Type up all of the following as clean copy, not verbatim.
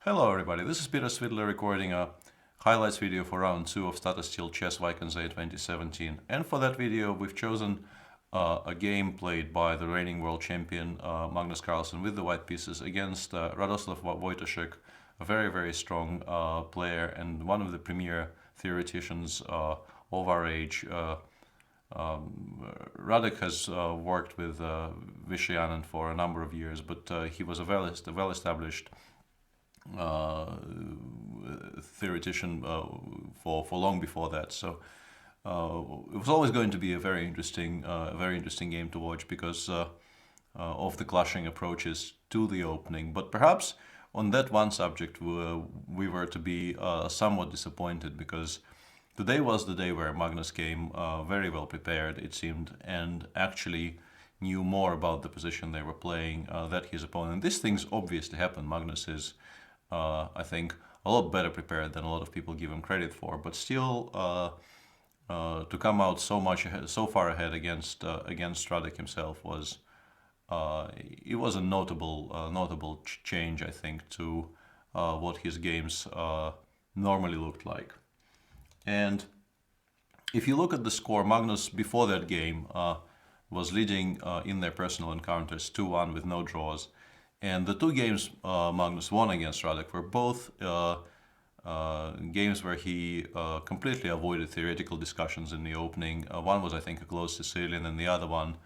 Hello everybody, this is Peter Svidler recording a highlights video for round 2 of Tata Steel Chess Vikings 2017. And for that video we've chosen a game played by the reigning world champion Magnus Carlsen with the white pieces against Wojtaszek, a very strong player and one of the premier theoreticians of our age. Radek has worked with Vishayanan for a number of years, but he was a well-established theoretician for long before that. So it was always going to be a very interesting game to watch because of the clashing approaches to the opening. But perhaps on that one subject we were to be somewhat disappointed, because today was the day where Magnus came very well prepared, it seemed, and actually knew more about the position they were playing than his opponent. These things obviously happen. Magnus is I think a lot better prepared than a lot of people give him credit for, but still to come out so far ahead against Radek himself was it was a notable change, I think, to what his games normally looked like. And if you look at the score, Magnus before that game was leading in their personal encounters 2-1 with no draws. And the two games Magnus won against Radek were both games where he completely avoided theoretical discussions in the opening. One was, I think, a closed Sicilian, and the other one,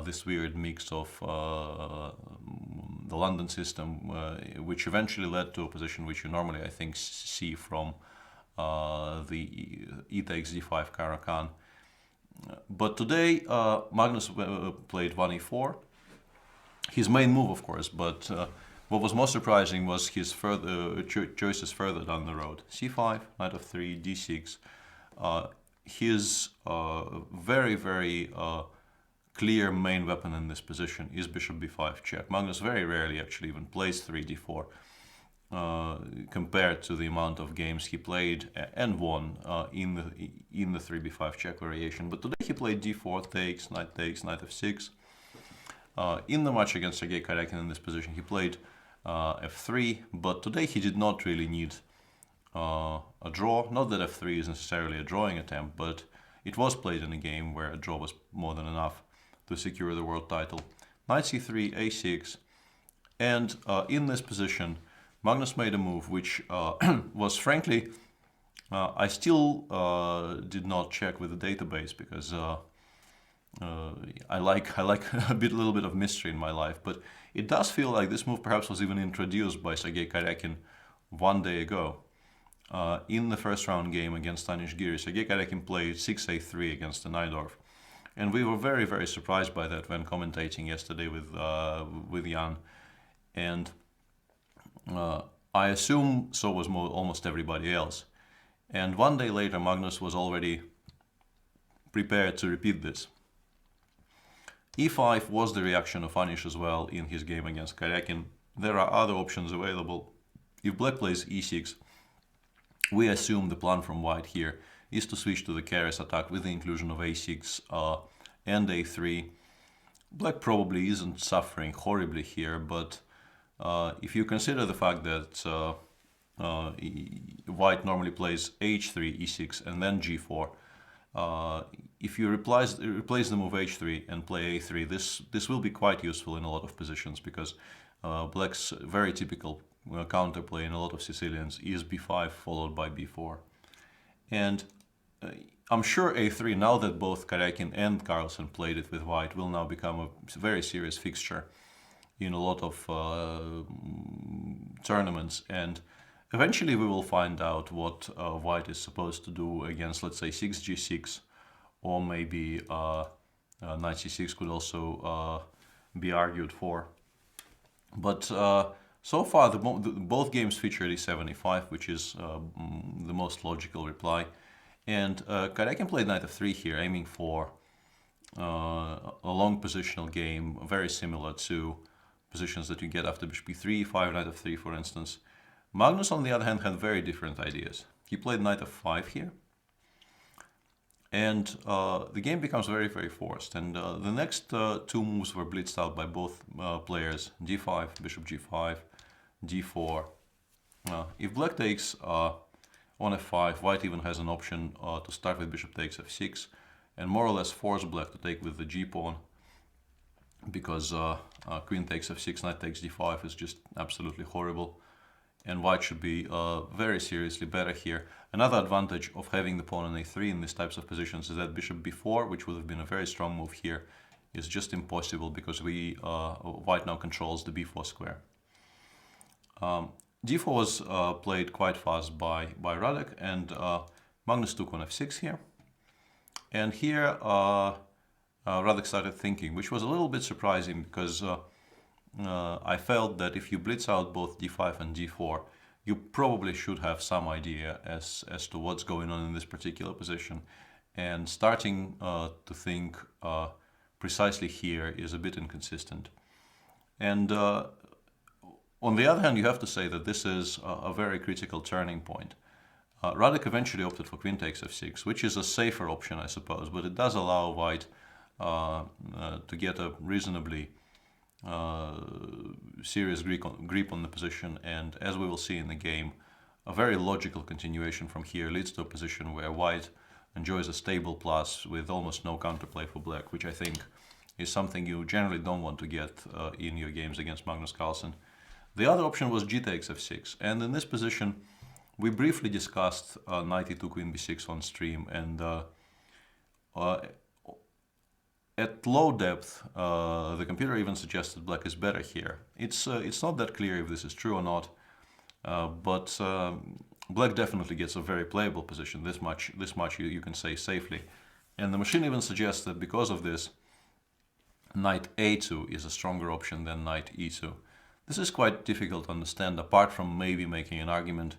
this weird mix of the London system, which eventually led to a position which you normally, I think, see from the e takes d5 Caro-Kann. But today, Magnus played 1e4. His main move, of course, but what was most surprising was his choices further down the road. c5, knight of 3, d6. His very clear main weapon in this position is bishop b5 check. Magnus very rarely actually even plays 3d4 compared to the amount of games he played and won in the 3b5 check variation. But today he played d4 takes, knight f6. In the match against Sergei Karyakin in this position, he played f3, but today he did not really need a draw. Not that f3 is necessarily a drawing attempt, but it was played in a game where a draw was more than enough to secure the world title. Knight c3, a6, and in this position, Magnus made a move which was frankly, I still did not check with the database because I like a little bit of mystery in my life, but it does feel like this move perhaps was even introduced by Sergei Karyakin one day ago. In the first round game against Stanish Giri, Sergei Karyakin played 6a3 against the Najdorf, and we were very surprised by that when commentating yesterday with Jan, and I assume so was almost everybody else. And one day later, Magnus was already prepared to repeat this. e5 was the reaction of Anish as well in his game against Karyakin. There are other options available. If black plays e6, we assume the plan from white here is to switch to the Keres attack with the inclusion of a6 and a3. Black probably isn't suffering horribly here, but if you consider the fact that white normally plays h3, e6, and then g4, if you replace the move h3 and play a3, this will be quite useful in a lot of positions, because black's very typical counterplay in a lot of Sicilians is b5 followed by b4. And I'm sure a3, now that both Karyakin and Carlsen played it with white, will now become a very serious fixture in a lot of tournaments, and eventually we will find out what white is supposed to do against, let's say, 6g6, or maybe knight c6 could also be argued for. But so far both games featured e7, e5, which is the most logical reply. And Karyakin played knight f3 here, aiming for a long positional game, very similar to positions that you get after bishop b3, e5, knight f3, for instance. Magnus, on the other hand, had very different ideas. He played knight f5 here, and the game becomes very forced. And the next two moves were blitzed out by both players: d5, bishop g5, d4, If black takes on f5, white even has an option to start with bishop takes f6 and more or less force black to take with the g-pawn, because queen takes f6, knight takes d5 is just absolutely horrible, and white should be very seriously better here. Another advantage of having the pawn on a3 in these types of positions is that bishop b4, which would have been a very strong move here, is just impossible because white now controls the b4 square. d4 was played quite fast by Radek, and Magnus took on f6 here. And here Radek started thinking, which was a little bit surprising because I felt that if you blitz out both d5 and d4, you probably should have some idea as to what's going on in this particular position. And starting to think precisely here is a bit inconsistent. And on the other hand, you have to say that this is a very critical turning point. Radek eventually opted for queen takes f6, which is a safer option, I suppose, but it does allow white to get a reasonably serious grip on the position, and as we will see in the game, a very logical continuation from here leads to a position where white enjoys a stable plus with almost no counterplay for black, which I think is something you generally don't want to get in your games against Magnus Carlsen. The other option was g takes f6, and in this position we briefly discussed knight e2 queen b6 on stream, and at low depth the computer even suggested black is better here. It's not that clear if this is true or not, but black definitely gets a very playable position. This much you can say safely, and the machine even suggests that because of this, knight a2 is a stronger option than knight e2. This is quite difficult to understand, apart from maybe making an argument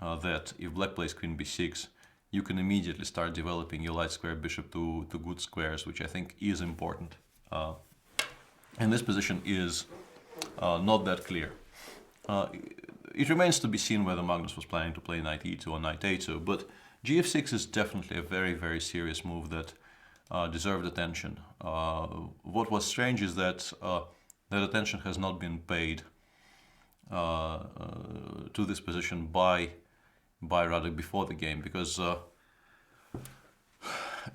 that if black plays queen b6, you can immediately start developing your light square bishop to good squares, which I think is important. And this position is not that clear. It remains to be seen whether Magnus was planning to play knight e2 or knight a2, but gf6 is definitely a very, very serious move that deserved attention. What was strange is that that attention has not been paid to this position by Radek before the game, because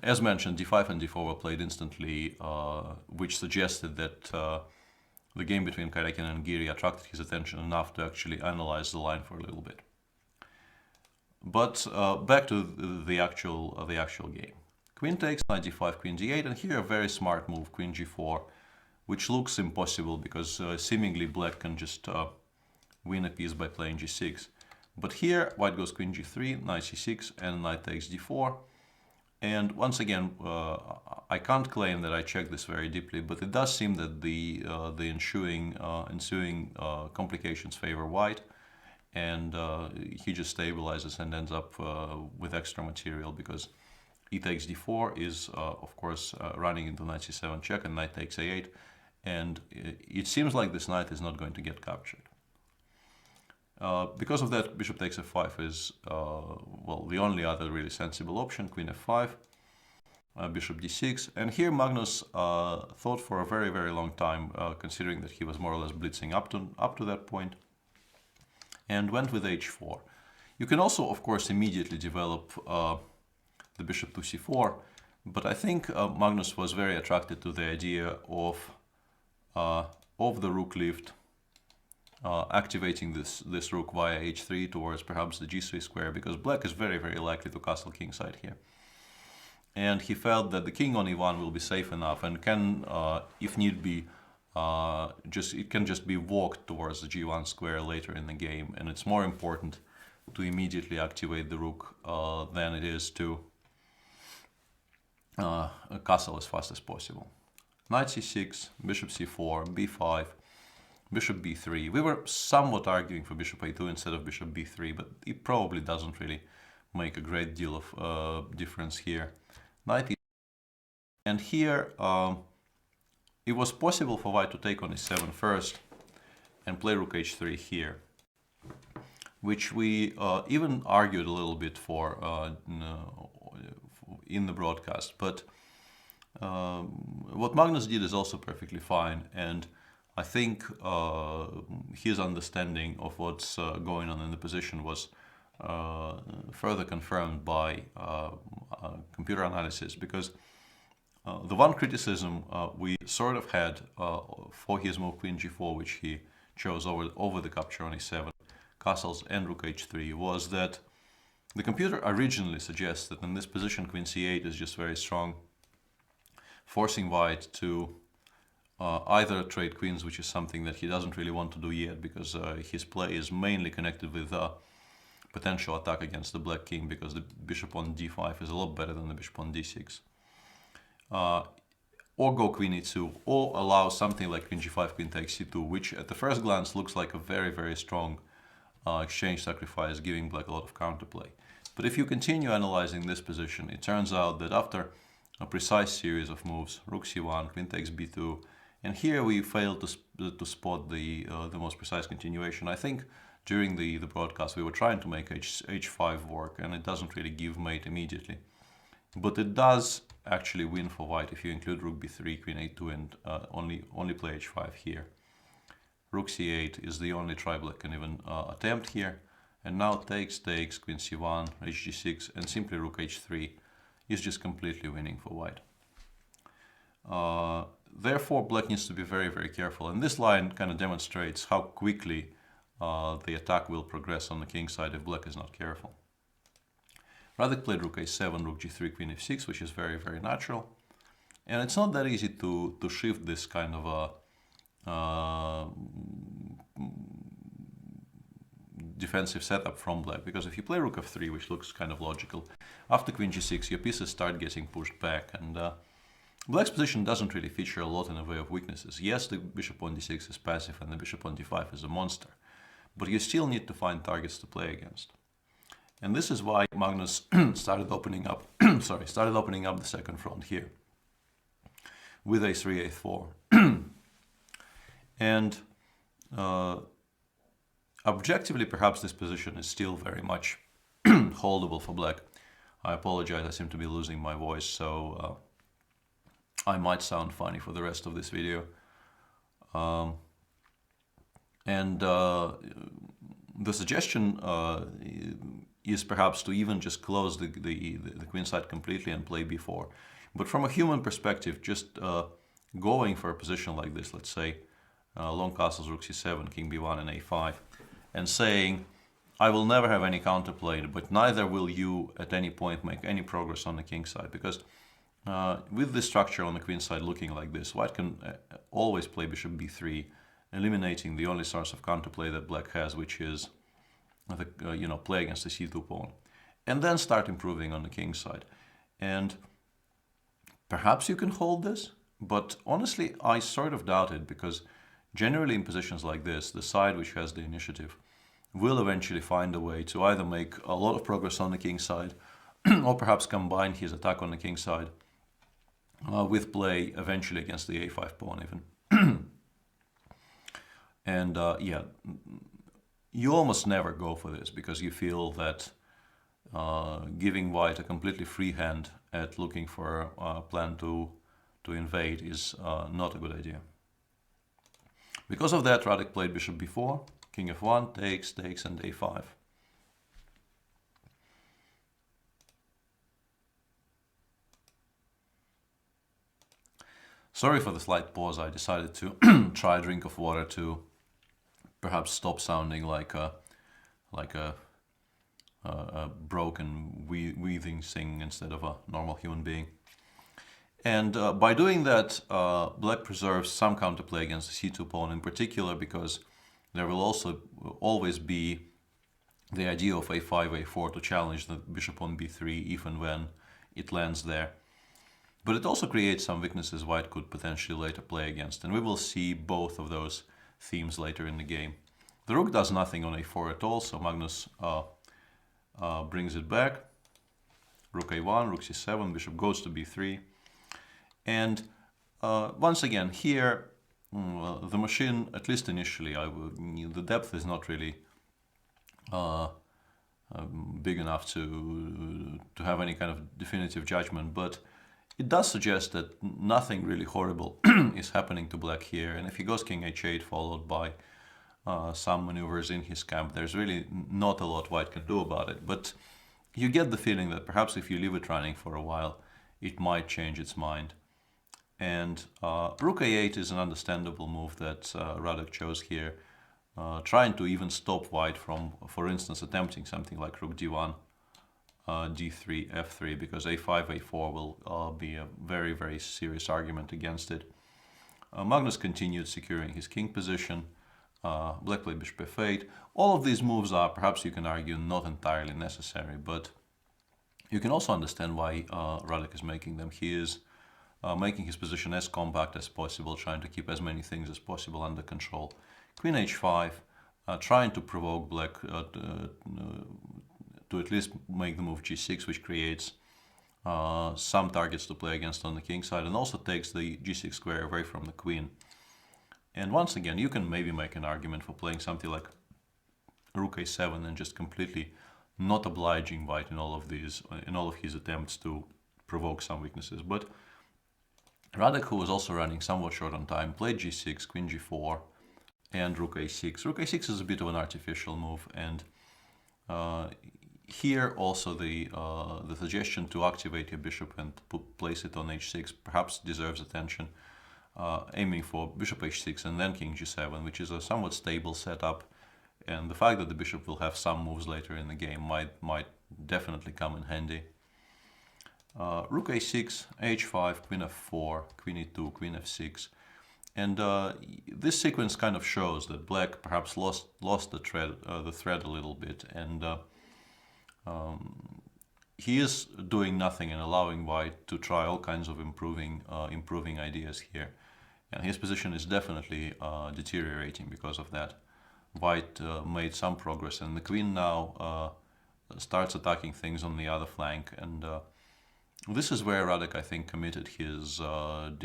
as mentioned, d5 and d4 were played instantly, which suggested that the game between Karjakin and Giri attracted his attention enough to actually analyze the line for a little bit. But back to the actual game. Queen takes, knight d5, queen d8, and here a very smart move, queen g4, which looks impossible because seemingly black can just win a piece by playing g6. But here white goes queen g3, knight c6, and knight takes d4. And once again, I can't claim that I checked this very deeply, but it does seem that the ensuing complications favor white, and he just stabilizes and ends up with extra material, because e takes d4 is of course running into knight c7 check and knight takes a8, and it seems like this knight is not going to get captured. Because of that, bishop takes f5 is, well, the only other really sensible option. Queen f5, bishop d6, and here Magnus thought for a very, very long time, considering that he was more or less blitzing up to that point, and went with h4. You can also, of course, immediately develop the bishop to c4, but I think Magnus was very attracted to the idea of the rook lift, activating this rook via h3 towards perhaps the g3 square, because black is very, very likely to castle kingside here. And he felt that the king on e1 will be safe enough and can, if need be, it can just be walked towards the g1 square later in the game, and it's more important to immediately activate the rook than it is to castle as fast as possible. Knight c6, bishop c4, b5, bishop b3. We were somewhat arguing for bishop a2 instead of bishop b3, but it probably doesn't really make a great deal of difference here. Knight e, and here it was possible for white to take on e7 first and play rook h3 here, which we even argued a little bit for in the broadcast. But what Magnus did is also perfectly fine, and I think his understanding of what's going on in the position was further confirmed by computer analysis, because the one criticism we sort of had for his move Queen G4, which he chose over the capture on E7, castles and Rook H3, was that the computer originally suggests that in this position Queen C8 is just very strong, forcing White to either trade queens, which is something that he doesn't really want to do yet, because his play is mainly connected with potential attack against the black king, because the bishop on d5 is a lot better than the bishop on d6. Or go queen e2, or allow something like queen g5, queen takes c2, which at the first glance looks like a very, very strong exchange sacrifice, giving black a lot of counterplay. But if you continue analyzing this position, it turns out that after a precise series of moves, rook c1, queen takes b2, and here we failed to spot the most precise continuation. I think during the broadcast we were trying to make h5 work, and it doesn't really give mate immediately. But it does actually win for white if you include rook b3, queen a2, and only play h5 here. Rook c8 is the only try black can even attempt here. And now takes, queen c1, hg6, and simply rook h3 is just completely winning for white. Therefore, black needs to be very, very careful. And this line kind of demonstrates how quickly the attack will progress on the king side if black is not careful. Radek played rook a7, rook g3, queen f6, which is very, very natural. And it's not that easy to shift this kind of a defensive setup from black, because if you play rook f3, which looks kind of logical, after queen g6 your pieces start getting pushed back, and black's position doesn't really feature a lot in the way of weaknesses. Yes, the bishop on d6 is passive and the bishop on d5 is a monster, but you still need to find targets to play against. And this is why Magnus started opening up the second front here with a3, a4. And objectively, perhaps this position is still very much holdable for black. I apologize, I seem to be losing my voice, so I might sound funny for the rest of this video. The suggestion is perhaps to even just close the queen side completely and play b4. But from a human perspective, just going for a position like this, let's say long castles, rook c7, king b1 and a5, and saying, I will never have any counterplay, but neither will you at any point make any progress on the king side, because with this structure on the queen side looking like this, white can always play bishop b3, eliminating the only source of counterplay that black has, which is the play against the c2 pawn, and then start improving on the king side. And perhaps you can hold this, but honestly I sort of doubt it, because generally in positions like this, the side which has the initiative will eventually find a way to either make a lot of progress on the king side or perhaps combine his attack on the king side with play eventually against the a5 pawn even. And yeah, you almost never go for this, because you feel that giving white a completely free hand at looking for a plan to invade is not a good idea. Because of that, Radek played bishop b4, king f1, takes, and a5. Sorry for the slight pause. I decided to try a drink of water to perhaps stop sounding like a broken weaving thing instead of a normal human being. And by doing that, black preserves some counterplay against the c2 pawn, in particular because there will also always be the idea of a5, a4 to challenge the bishop on b3 even when it lands there. But it also creates some weaknesses white could potentially later play against, and we will see both of those themes later in the game. The rook does nothing on a4 at all, so Magnus brings it back. Rook a1, rook c7, bishop goes to b3. And once again, here, the machine, at least initially, the depth is not really big enough to have any kind of definitive judgment, but it does suggest that nothing really horrible is happening to black here. And if he goes king h8 followed by some maneuvers in his camp, there's really not a lot white can do about it. But you get the feeling that perhaps if you leave it running for a while, it might change its mind. And rook a8 is an understandable move that Radek chose here, trying to even stop white from, for instance, attempting something like rook d1, d3, f3, because a5, a4 will be a very, very serious argument against it. Magnus continued securing his king position. Black played bishop f8. All of these moves are, perhaps you can argue, not entirely necessary, but you can also understand why Radek is making them. He is making his position as compact as possible, trying to keep as many things as possible under control. Queen h5, trying to provoke black to at least make the move g6, which creates some targets to play against on the king side, and also takes the g6 square away from the queen. And once again, you can maybe make an argument for playing something like rook a7 and just completely not obliging white in all of his attempts to provoke some weaknesses. But Radek, who was also running somewhat short on time, played g6, queen g4, and rook a6. Rook a6 is a bit of an artificial move, and here also the suggestion to activate your bishop and place it on h6 perhaps deserves attention. Aiming for bishop h6 and then king g7, which is a somewhat stable setup, and the fact that the bishop will have some moves later in the game might definitely come in handy. Rook a6, h5, queen f4, queen e2, queen f6, and this sequence kind of shows that black perhaps lost the thread a little bit, and he is doing nothing and allowing white to try all kinds of improving ideas here. And his position is definitely deteriorating because of that. White made some progress, and the queen now starts attacking things on the other flank. And this is where Radek, I think, committed his the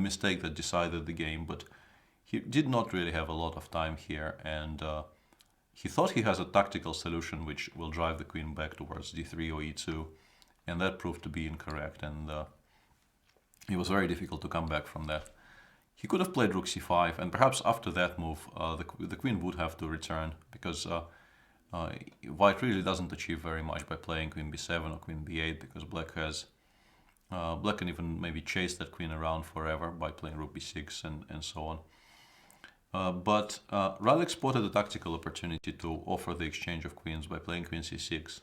mistake that decided the game. But he did not really have a lot of time here, and he thought he has a tactical solution which will drive the queen back towards d3 or e2, and that proved to be incorrect. And it was very difficult to come back from that. He could have played rook c5, and perhaps after that move, the queen would have to return, because white really doesn't achieve very much by playing queen b7 or queen b8, because black can even maybe chase that queen around forever by playing rook b6 and so on. But Radek spotted a tactical opportunity to offer the exchange of queens by playing queen c6,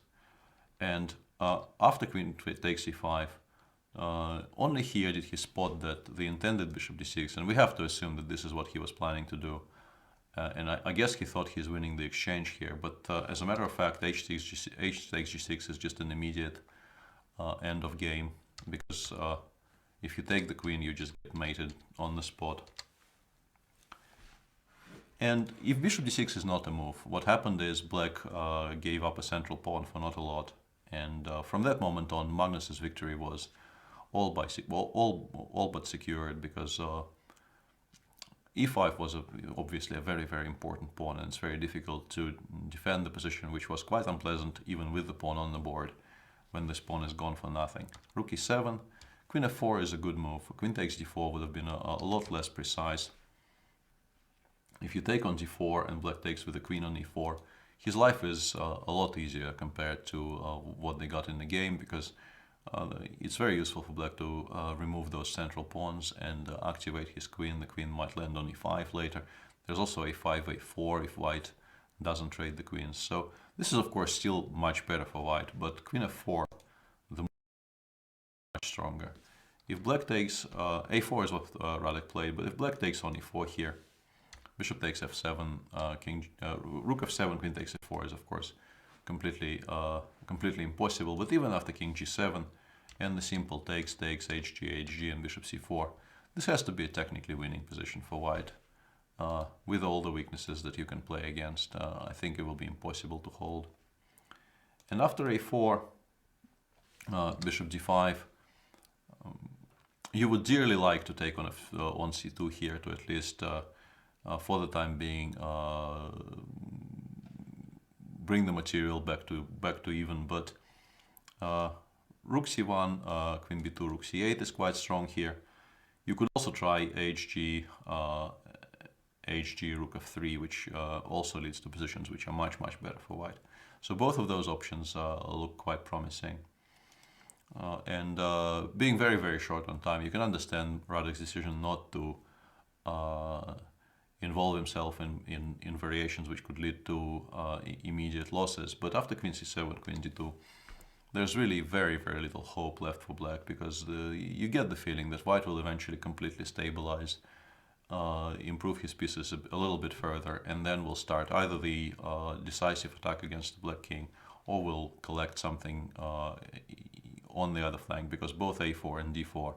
and after queen takes c5, only here did he spot that the intended bishop d6, and we have to assume that this is what he was planning to do. And I guess he thought he's winning the exchange here, but as a matter of fact, h takes g6 is just an immediate end of game, because if you take the queen, you just get mated on the spot. And if bishop d6 is not a move, what happened is black gave up a central pawn for not a lot, and from that moment on, Magnus's victory was all but secured, because e5 was obviously a very, very important pawn, and it's very difficult to defend the position, which was quite unpleasant even with the pawn on the board when this pawn is gone for nothing. Rook e7, queen f4 is a good move. Queen takes d4 would have been a lot less precise. If you take on d4 and black takes with the queen on e4, his life is a lot easier compared to what they got in the game, because it's very useful for black to remove those central pawns and activate his queen. The queen might land on e5 later. There's also a5, a4 if white doesn't trade the queens. So this is of course still much better for white, but queen f4, the much stronger. If black takes, a4 is what Radek played, but if black takes on e4 here, bishop takes f7, rook f7, queen takes f4 is of course completely impossible. But even after king g7 and the simple takes, hg, hg, and bishop c4, this has to be a technically winning position for white. With all the weaknesses that you can play against, I think it will be impossible to hold. And after a4, bishop d5, you would dearly like to take on c2 here to at least, for the time being, bring the material back to even, but rook c1, queen b2, rook c8 is quite strong here. You could also try hg, rook f3, which also leads to positions which are much better for white. So both of those options look quite promising. And being very short on time, you can understand Radek's decision not to involve himself in variations which could lead to immediate losses. But after queen c7, queen d2, there's really very little hope left for black, because you get the feeling that white will eventually completely stabilize, improve his pieces a little bit further, and then will start either the decisive attack against the black king, or will collect something on the other flank, because both a4 and d4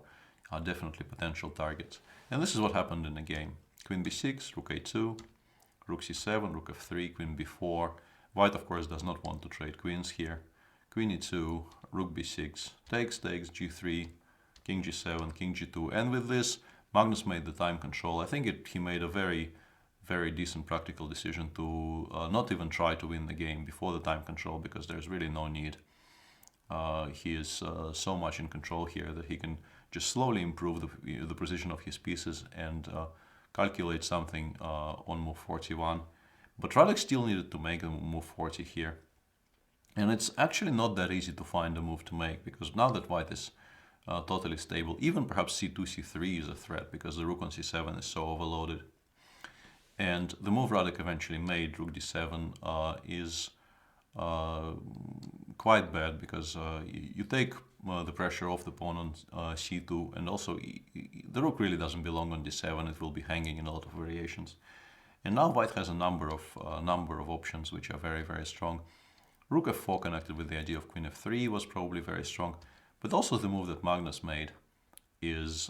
are definitely potential targets. And this is what happened in the game. Queen b6, rook a2, rook c7, rook f3, queen b4. White, of course, does not want to trade queens here. Queen e2, rook b6, takes, g3, king g7, king g2. And with this, Magnus made the time control. I think he made a very decent practical decision to not even try to win the game before the time control, because there's really no need. He is so much in control here that he can just slowly improve the position of his pieces and calculate something on move 41. But Radek still needed to make a move 40 here. And it's actually not that easy to find a move to make, because now that white is totally stable, even perhaps c2, c3 is a threat, because the rook on c7 is so overloaded. And the move Radek eventually made, rook d7, is quite bad, because you take the pressure off the pawn on c2, and also the rook really doesn't belong on d7. It will be hanging in a lot of variations. And now white has a number of options which are very strong. Rook f4 connected with the idea of queen f3 was probably very strong, but also the move that Magnus made is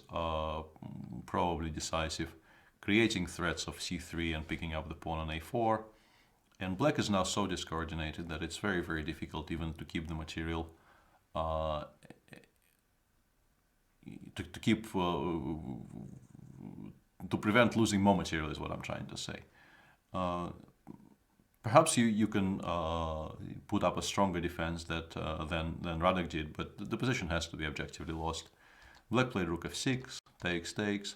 probably decisive, creating threats of c3 and picking up the pawn on a4. And black is now so discoordinated that it's very difficult even to keep the material, to prevent losing more material is what I'm trying to say. Perhaps you can put up a stronger defense than Radek did, but the position has to be objectively lost. Black played rook f6, takes.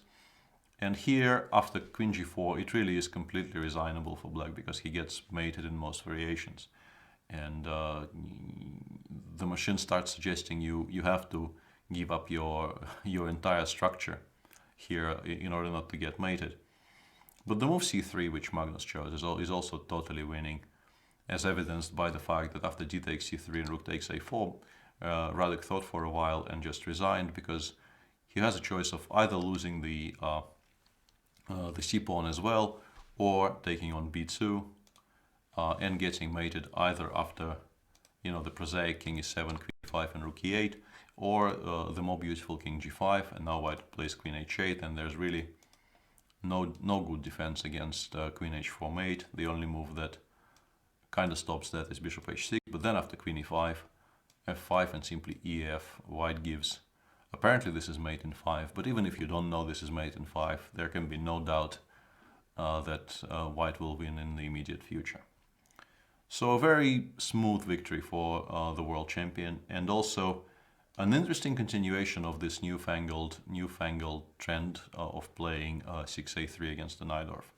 And here, after queen g4, it really is completely resignable for black, because he gets mated in most variations. And the machine starts suggesting you have to give up your entire structure here in order not to get mated. But the move c3, which Magnus chose, is also totally winning, as evidenced by the fact that after d takes c3 and rook takes a4, Radek thought for a while and just resigned, because he has a choice of either losing the c-pawn as well, or taking on b2 and getting mated either after the prosaic king e7, queen e5 and rook e8, or the more beautiful king g5. And now white plays queen h8, and there's really no good defense against queen h4 mate. The only move that kind of stops that is bishop h6, but then after queen e5, f5 and simply ef, white gives. Apparently this is mate in 5, but even if you don't know this is mate in 5, there can be no doubt that white will win in the immediate future. So a very smooth victory for the world champion, and also an interesting continuation of this newfangled trend of playing 6a3 against the Najdorf.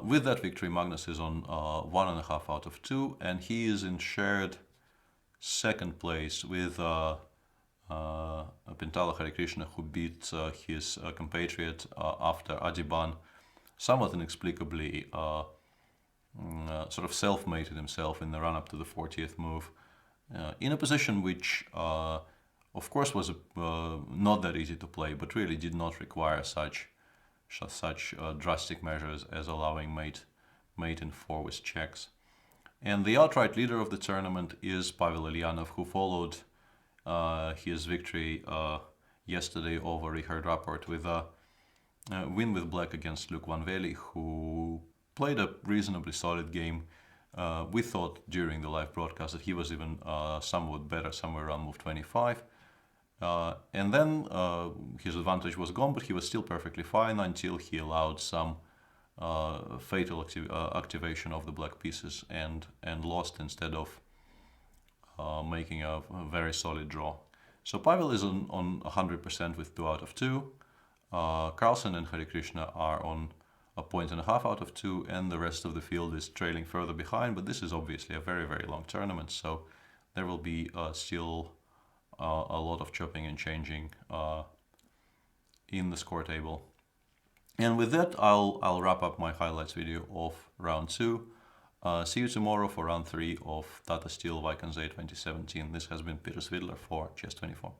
With that victory, Magnus is on 1.5 out of 2, and he is in shared second place with Pintala Harikrishna, who beat his compatriot after Adiban, somewhat inexplicably sort of self-mated himself in the run-up to the 40th move, in a position which, of course, was not that easy to play, but really did not require such drastic measures as allowing mate in 4 with checks. And the outright leader of the tournament is Pavel Ilyanov, who followed his victory yesterday over Richard Rapport with a win with black against Luc Van Veli, who played a reasonably solid game. We thought during the live broadcast that he was even somewhat better, somewhere around move 25. And then his advantage was gone, but he was still perfectly fine until he allowed some fatal activation of the black pieces and lost instead of making a very solid draw. So Pavel is on 100% with 2 out of 2. Carlsen and Hare Krishna are on a 1.5 out of 2, and the rest of the field is trailing further behind. But this is obviously a very, very long tournament, so there will be still a lot of chopping and changing in the score table. And with that, I'll wrap up my highlights video of round 2. See you tomorrow for round 3 of Tata Steel Vikings A 2017. This has been Peter Svidler for Chess24.